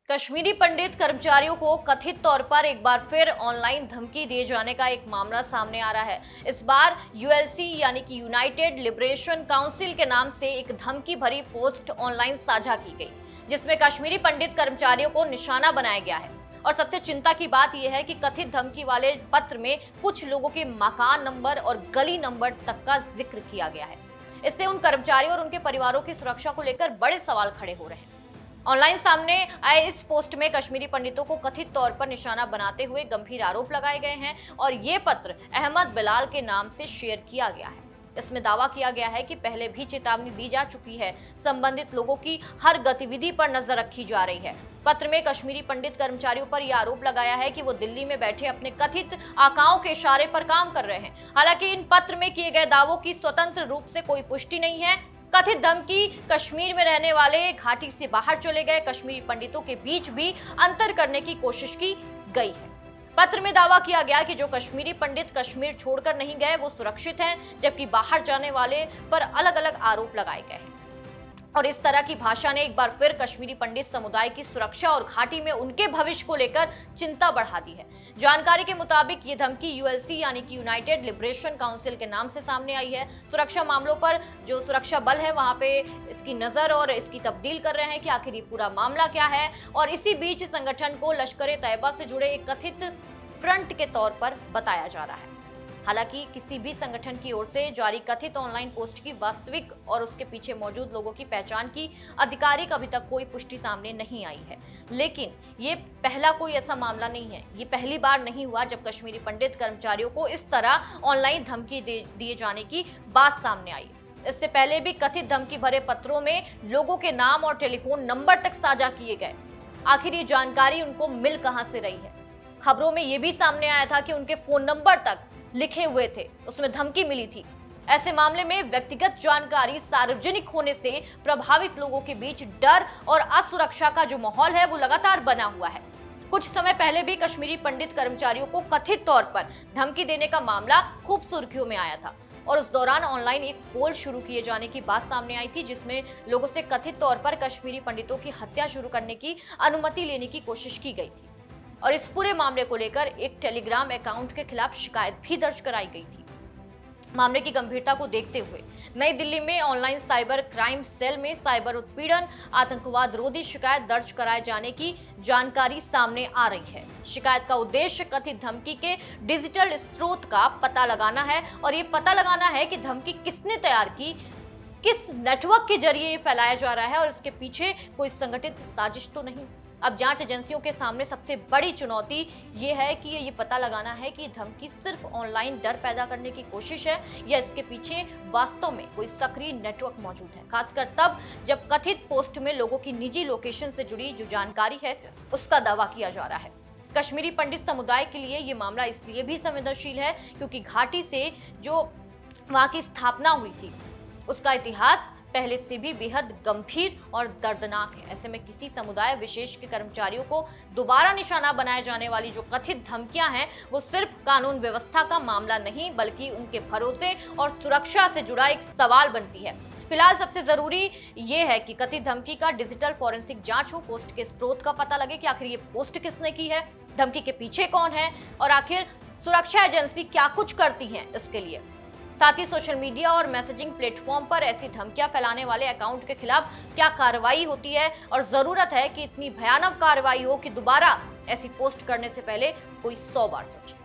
कश्मीरी पंडित कर्मचारियों को कथित तौर पर एक बार फिर ऑनलाइन धमकी दिए जाने का एक मामला सामने आ रहा है। इस बार यूएलसी यानी कि यूनाइटेड लिबरेशन काउंसिल के नाम से एक धमकी भरी पोस्ट ऑनलाइन साझा की गई, जिसमें कश्मीरी पंडित कर्मचारियों को निशाना बनाया गया है। और सबसे चिंता की बात यह है कि कथित धमकी वाले पत्र में कुछ लोगों के मकान नंबर और गली नंबर तक का जिक्र किया गया है। इससे उन कर्मचारियों और उनके परिवारों की सुरक्षा को लेकर बड़े सवाल खड़े हो रहे हैं। ऑनलाइन सामने आए इस पोस्ट में कश्मीरी पंडितों को कथित तौर पर निशाना बनाते हुए गंभीर आरोप लगाए गए हैं और ये पत्र अहमद बिलाल के नाम से शेयर किया गया है। इसमें दावा किया गया है कि पहले भी चेतावनी दी जा चुकी है, संबंधित लोगों की हर गतिविधि पर नजर रखी जा रही है। पत्र में कश्मीरी पंडित कर्मचारियों पर यह आरोप लगाया है कि वो दिल्ली में बैठे अपने कथित आकाओं के इशारे पर काम कर रहे हैं। हालांकि इन पत्र में किए गए दावों की स्वतंत्र रूप से कोई पुष्टि नहीं है। कथित धमकी कश्मीर में रहने वाले घाटी से बाहर चले गए कश्मीरी पंडितों के बीच भी अंतर करने की कोशिश की गई है। पत्र में दावा किया गया कि जो कश्मीरी पंडित कश्मीर छोड़कर नहीं गए वो सुरक्षित हैं, जबकि बाहर जाने वाले पर अलग अलग आरोप लगाए गए हैं। और इस तरह की भाषा ने एक बार फिर कश्मीरी पंडित समुदाय की सुरक्षा और घाटी में उनके भविष्य को लेकर चिंता बढ़ा दी है। जानकारी के मुताबिक ये धमकी यूएलसी यानी कि यूनाइटेड लिबरेशन काउंसिल के नाम से सामने आई है। सुरक्षा मामलों पर जो सुरक्षा बल है वहां पे इसकी नजर और इसकी तब्दील कर रहे हैं कि आखिर ये पूरा मामला क्या है। और इसी बीच संगठन को लश्कर-ए-तैयबा से जुड़े एक कथित फ्रंट के तौर पर बताया जा रहा है। हालांकि किसी भी संगठन की ओर से जारी कथित ऑनलाइन पोस्ट की वास्तविक और उसके पीछे मौजूद लोगों की पहचान की आधिकारिक अभी तक कोई पुष्टि सामने नहीं आई है। लेकिन ये पहला कोई ऐसा मामला नहीं है, ये पहली बार नहीं हुआ जब कश्मीरी पंडित कर्मचारियों को इस तरह ऑनलाइन धमकी दिए जाने की बात सामने आई। इससे पहले भी कथित धमकी भरे पत्रों में लोगों के नाम और टेलीफोन नंबर तक साझा किए गए। आखिर ये जानकारी उनको मिल कहां से रही है? खबरों में यह भी सामने आया था कि उनके फोन नंबर तक लिखे हुए थे, उसमें धमकी मिली थी। ऐसे मामले में व्यक्तिगत जानकारी सार्वजनिक होने से प्रभावित लोगों के बीच डर और असुरक्षा का जो माहौल है वो लगातार बना हुआ है। कुछ समय पहले भी कश्मीरी पंडित कर्मचारियों को कथित तौर पर धमकी देने का मामला खूब सुर्खियों में आया था और उस दौरान ऑनलाइन एक पोल शुरू किए जाने की बात सामने आई थी, जिसमें लोगों से कथित तौर पर कश्मीरी पंडितों की हत्या शुरू करने की अनुमति लेने की कोशिश की गई थी। और इस पूरे मामले को लेकर एक टेलीग्राम अकाउंट के खिलाफ शिकायत भी दर्ज कराई गई थी। मामले की गंभीरता को देखते हुए नई दिल्ली में ऑनलाइन साइबर क्राइम सेल में साइबर उत्पीड़न आतंकवाद रोधी शिकायत दर्ज कराए जाने की जानकारी सामने आ रही है। शिकायत का उद्देश्य कथित धमकी के डिजिटल स्रोत का पता लगाना है और ये पता लगाना है कि धमकी किसने तैयार की, किस नेटवर्क के जरिए ये फैलाया जा रहा है और इसके पीछे कोई संगठित साजिश तो नहीं। अब जांच एजेंसियों के सामने सबसे बड़ी चुनौती ये है कि ये पता लगाना है कि धमकी सिर्फ ऑनलाइन डर पैदा करने की कोशिश है या इसके पीछे वास्तव में कोई सक्रिय नेटवर्क मौजूद है, खासकर तब जब कथित पोस्ट में लोगों की निजी लोकेशन से जुड़ी जो जानकारी है उसका दावा किया जा रहा है। कश्मीरी पंडित समुदाय के लिए ये मामला इसलिए भी संवेदनशील है क्योंकि घाटी से जो वहां की स्थापना हुई थी उसका इतिहास पहले से भी बेहद गंभीर और दर्दनाक है। ऐसे में किसी समुदाय विशेष के कर्मचारियों को दोबारा निशाना बनाए जाने वाली जो कथित धमकियां हैं वो सिर्फ कानून व्यवस्था का मामला नहीं बल्कि उनके भरोसे और सुरक्षा से जुड़ा एक सवाल बनती है। फिलहाल सबसे जरूरी ये है कि कथित धमकी का डिजिटल फॉरेंसिक जांच हो, पोस्ट के स्रोत का पता लगे कि आखिर ये पोस्ट किसने की है, धमकी के पीछे कौन है और आखिर सुरक्षा एजेंसी क्या कुछ करती है इसके लिए। साथ ही सोशल मीडिया और मैसेजिंग प्लेटफॉर्म पर ऐसी धमकियां फैलाने वाले अकाउंट के खिलाफ क्या कार्रवाई होती है और जरूरत है कि इतनी भयानक कार्रवाई हो कि दोबारा ऐसी पोस्ट करने से पहले कोई 100 बार सोचे।